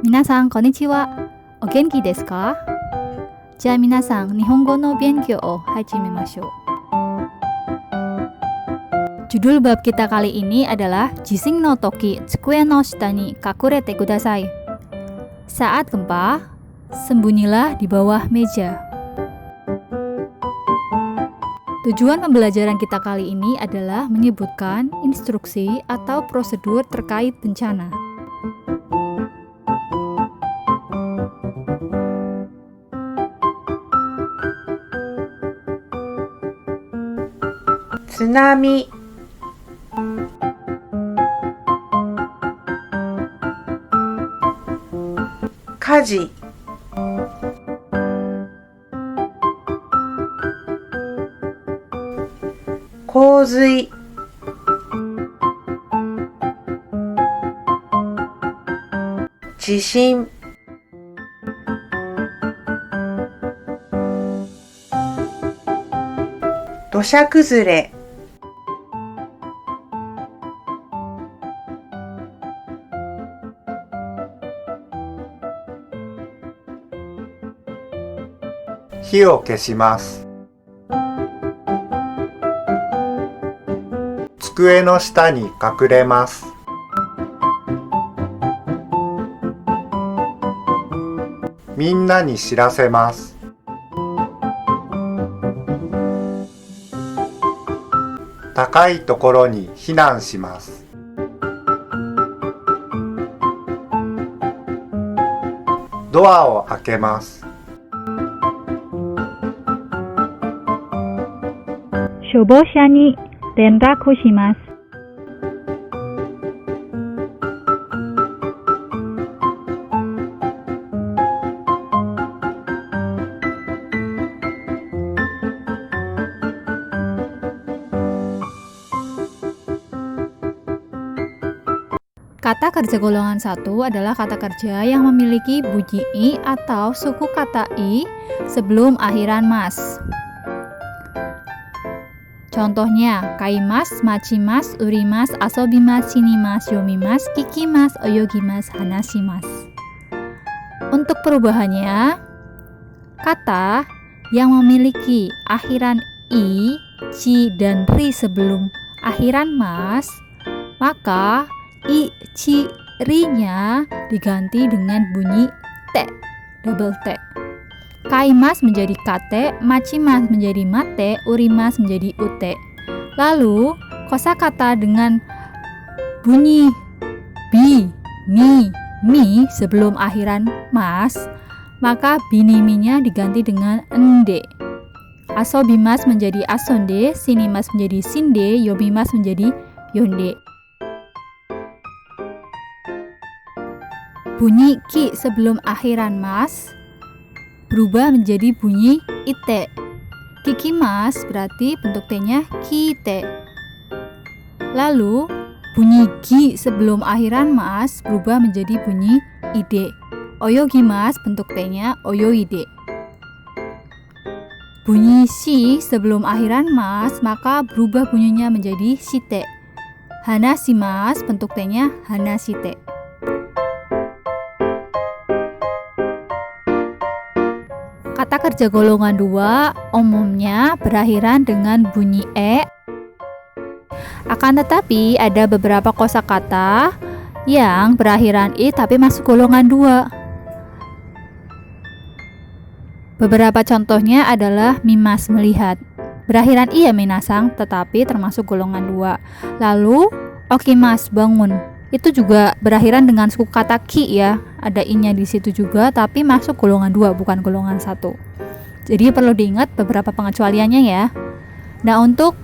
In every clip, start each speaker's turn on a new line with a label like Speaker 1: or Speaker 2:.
Speaker 1: 皆さんこんにちは。お元気ですか？じゃあ皆さん、日本語の勉強を始めましょう。Judul bab kita kali ini adalah Jising no toki tsukue no shita ni kakurete kudasai. Saat gempa, sembunyilah di bawah meja. Tujuan pembelajaran kita kali ini adalah menyebutkan instruksi atau prosedur terkait bencana.
Speaker 2: Tsunami, kaji, kouzui, jishin, doshakuzure,
Speaker 3: 火を消します。机の下に隠れます。みんなに知らせます。高いところに避難します。ドアを開けます。
Speaker 1: 消防車に連絡します。Kata kerja golongan 1 adalah kata kerja yang memiliki bunyi i atau suku kata i sebelum akhiran mas. Contohnya, kaimas, machimas, urimas, asobimas, shinimas, yomimas, kikimas, oyogimas, hanashimas. Untuk perubahannya, kata yang memiliki akhiran i, chi, dan ri sebelum akhiran mas, maka i, chi, ri-nya diganti dengan bunyi te, double t. Kaimas menjadi kate, machimas menjadi mate, urimas menjadi ute. Lalu, kosakata dengan bunyi bi, ni, mi sebelum akhiran mas, maka biniminya diganti dengan ende. Asobimas menjadi asonde, sinimas menjadi sinde, yobimas menjadi yonde. Bunyi ki sebelum akhiran mas berubah menjadi bunyi ite. Kikimas berarti bentuk t-nya kite. Lalu bunyi gi sebelum akhiran mas berubah menjadi bunyi ide. Oyogimas bentuk t-nya oyoide. Bunyi shi sebelum akhiran mas maka berubah bunyinya menjadi shite. Hanashimas bentuk t-nya hanashite. Kata kerja golongan 2 umumnya berakhiran dengan bunyi e. Akan tetapi ada beberapa kosakata yang berakhiran i tapi masuk golongan 2. Beberapa contohnya adalah mimas melihat. Berakhiran i ya minasang tetapi termasuk golongan 2. Lalu okimas bangun. Itu juga berakhiran dengan suku kata ki ya. Ada i-nya di situ juga tapi masuk golongan 2 bukan golongan 1. Jadi perlu diingat beberapa pengecualiannya ya. Nah, untuk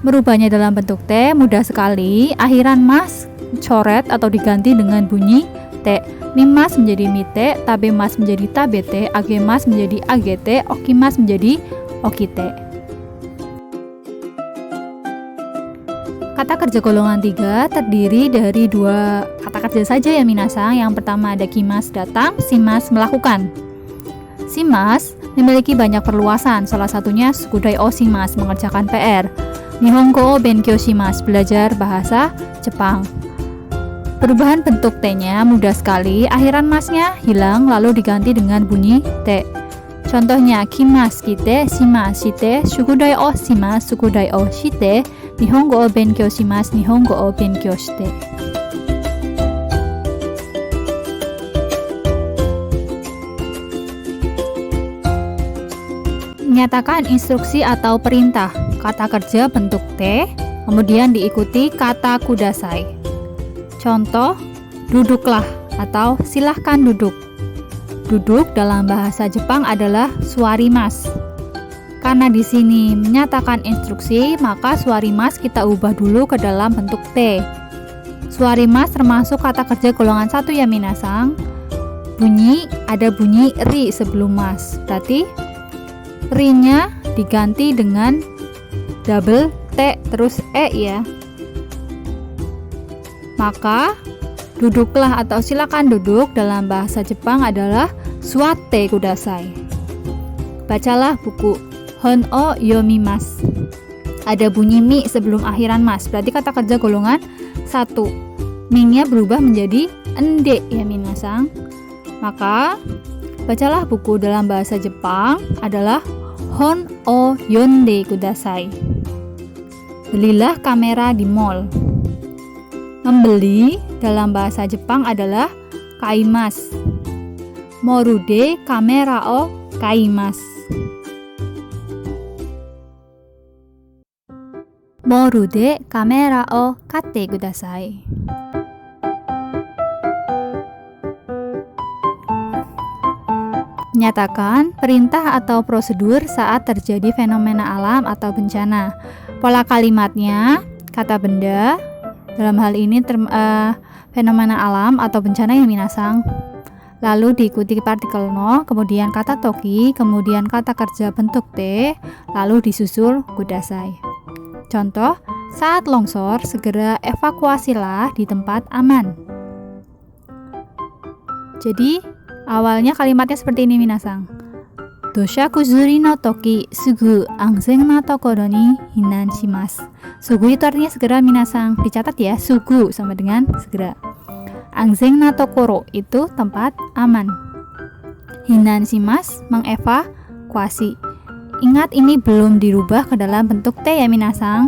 Speaker 1: merubahnya dalam bentuk t mudah sekali. Akhiran mas coret atau diganti dengan bunyi t. Mimas menjadi mite, tabemas menjadi tabete, agemas menjadi agete, okimas menjadi okite. Kata kerja golongan 3 terdiri dari 2 kata kerja saja ya minasang. Yang pertama ada kimas datang, shimas melakukan. Shimas memiliki banyak perluasan, salah satunya sukudai o shimas mengerjakan PR. Nihongo o benkyou shimasu belajar bahasa Jepang. Perubahan bentuk T-nya mudah sekali, akhiran masnya hilang lalu diganti dengan bunyi T. Contohnya, kimas kite, shimas shite, shugudai o shimas, shugudai o shite, nihongo o benkyou shimasu, nihongo o benkyou shite. Menyatakan instruksi atau perintah, kata kerja bentuk T, kemudian diikuti kata kudasai. Contoh, duduklah atau silahkan duduk. Duduk dalam bahasa Jepang adalah suarimasu. Karena di sini menyatakan instruksi, maka suarimasu kita ubah dulu ke dalam bentuk T. Suarimasu termasuk kata kerja golongan 1 ya minasang. Ada bunyi ri sebelum mas. Berarti ri-nya diganti dengan double T terus E ya. Maka duduklah atau silakan duduk dalam bahasa Jepang adalah suatte kudasai. Bacalah buku. Hon o yomimasu. Ada bunyi mi sebelum akhiran mas. Berarti kata kerja golongan 1. Mi-nya berubah menjadi ende ya minasang. Maka bacalah buku dalam bahasa Jepang adalah hon o yonde kudasai. Belilah kamera di mall. Membeli dalam bahasa Jepang adalah kaimasu. Moru de kamera o kaimasu. Moru de kamera o katte kudasai. Menyatakan perintah atau prosedur saat terjadi fenomena alam atau bencana. Pola kalimatnya, kata benda, dalam hal ini fenomena alam atau bencana yang minasang. Lalu diikuti partikel no, kemudian kata toki, kemudian kata kerja bentuk T, lalu disusul kudasai. Contoh, saat longsor segera evakuasilah di tempat aman. Jadi, awalnya kalimatnya seperti ini minasang. Dosha kuzuri no toki sugu anzen na tokoro ni hinan shimasu. Sugu itu artinya segera minasang. Dicatat ya, sugu sama dengan segera. Anzen na tokoro itu tempat aman. Hinan shimasu mengevakuasi. Ingat ini belum dirubah ke dalam bentuk T ya minasang.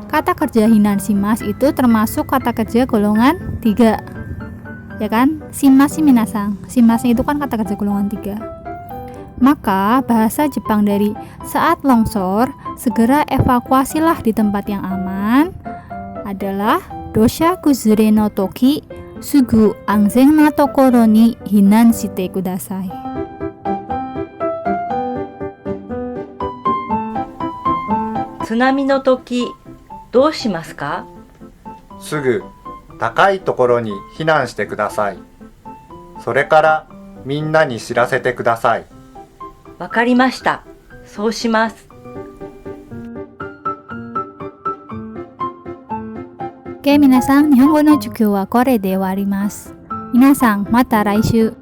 Speaker 1: Kata kerja hinan shimasu itu termasuk kata kerja golongan 3. Ya kan? Shimasu minasang. Shimasu itu kan kata kerja golongan 3. Maka bahasa Jepang dari saat longsor segera evakuasilah di tempat yang aman adalah dosha kuzure no toki sugu anzen na tokoro ni hinan shite kudasai.
Speaker 4: Tsunami no tokiどうしますか？
Speaker 3: すぐ高いところに避難してください。それからみんなに知らせてください。
Speaker 4: わかりました。そうします。
Speaker 1: 皆さん、日本語の授業はこれで終わります。皆さん、また来週。